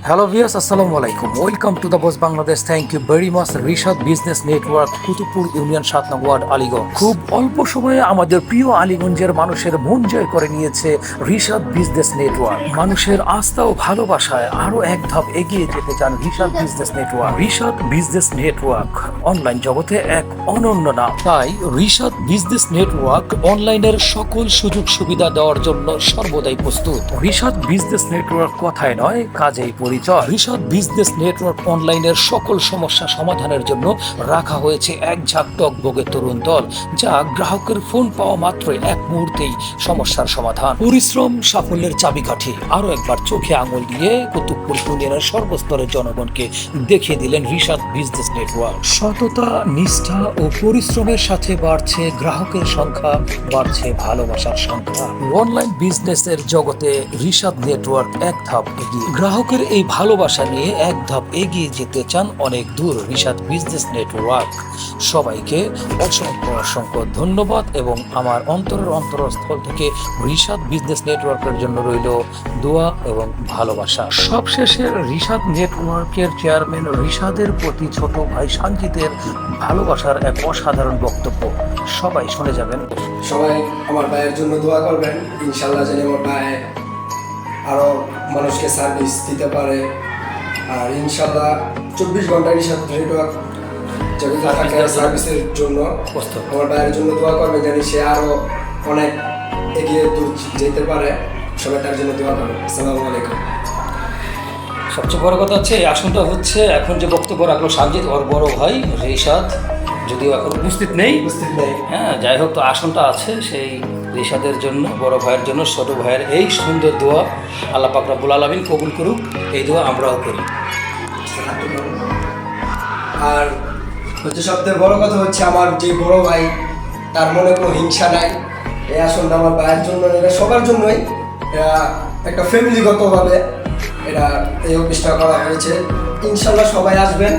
Hello viewers, আসসালামু আলাইকুম। Welcome to the boss Bangladesh. Thank you very much. Rishad business network, Kutubpur union 7 নং word, Aliganj. খুব অল্প সময়ে আমাদের প্রিয় আলীগঞ্জের মানুষের মন জয় করে নিয়েছে রিশাদ বিজনেস নেটওয়ার্ক। মানুষের আস্থা ও ভালোবাসায় আরো এক ধাপ এগিয়ে যেতে চান Rishad business network. Rishad business network online জগতে এক অনন্য নাম। তাই রিশাদ বিজনেস নেটওয়ার্ক অনলাইনের সকল সুযোগ সুবিধা দেওয়ার জন্য সর্বদাই প্রস্তুত। রিশাদ বিজনেস নেটওয়ার্ক কথায় নয়, কাজেই পরিচয়। রিশাদ বিজনেস নেটওয়ার্ক অনলাইনের সকল সমস্যা সমাধানের জন্য রাখা হয়েছে এক ঝাঁক টকবগে তরুণ দল, যা গ্রাহকের ফোন পাওয়া মাত্রই এক মুহূর্তেই সমস্যার সমাধান। পরিশ্রম সাফল্যের চাবিকাঠি। আরো একবার চোখে আঙুল দিয়ে কুতুবপুর ইউনিয়নের সর্বস্তরের জনগণকে দেখিয়ে দিলেন রিশাদ বিজনেস নেটওয়ার্ক। সততা, নিষ্ঠা ও পরিশ্রমের সাথে বাড়ছে গ্রাহকের সংখ্যা, বাড়ছে ভালোবাসার সংখ্যা। অনলাইন বিজনেসের জগতে রিশাদ নেটওয়ার্ক এক ধাপ এগিয়ে। গ্রাহকের এই ভালোবাসা নিয়ে এক ধাপ এগিয়ে যেতে চান অনেক দূর রিশাদ বিজনেস নেটওয়ার্ক। সবাইকে অসংখ্য অসংখ্য ধন্যবাদ এবং আমার অন্তরস্থল থেকে রিশাদ বিজনেস নেটওয়ার্কের জন্য রইল দোয়া এবং ভালোবাসা। সবশেষে রিশাদ নেটওয়ার্কের চেয়ারম্যান রিশাদের প্রতি ছোট ভাই সঞ্জিতের ভালোবাসার এক অসাধারণ বক্তব্য সবাই শুনে যাবেন। সবাই আমার ভাইয়ের জন্য দোয়া করবেন, ইনশাল্লাহ যেন আমার ভাই আরও মানুষকে সার্ভিস দিতে পারে। আর ইনশাল্লাহ 24 ঘন্টা রিশাদ নেটওয়ার্ক জগতে থাকে সার্ভিসের জন্য। আমার ভাইয়ের জন্য দোয়া করবেন যেন সে আরও অনেক এগিয়ে দূর যেতে পারে। সবাই তার জন্য দোয়া করবেন। আসসালামু আলাইকুম। সবচেয়ে বড় কথা হচ্ছে এই আসনটা হচ্ছে এখন যে বক্তব্য রাখলো সানজিদ, ওর বড় ভাই রিশাদ, যদিও এখন উপস্থিত নেই। হ্যাঁ, যাই হোক, তো আসনটা আছে সেই রিশাদের জন্য, বড় ভাইয়ের জন্য ছোট ভাইয়ের এই সুন্দর দোয়া আল্লাহ পাক রব্বুল আলামিন কবুল করুক। এই দোয়া আমরাও করি। আর হচ্ছে সবথেকে বড় কথা হচ্ছে আমার যে বড় ভাই, তার মনে কোনো হিংসা নাই। এই আসনটা আমার ভাইয়ের জন্য, এটা সবার জন্যই, এটা একটা ফ্যামিলিগতভাবে এটা এই অফিসটা করা হয়েছে। ইনশাল্লাহ সবাই আসবেন।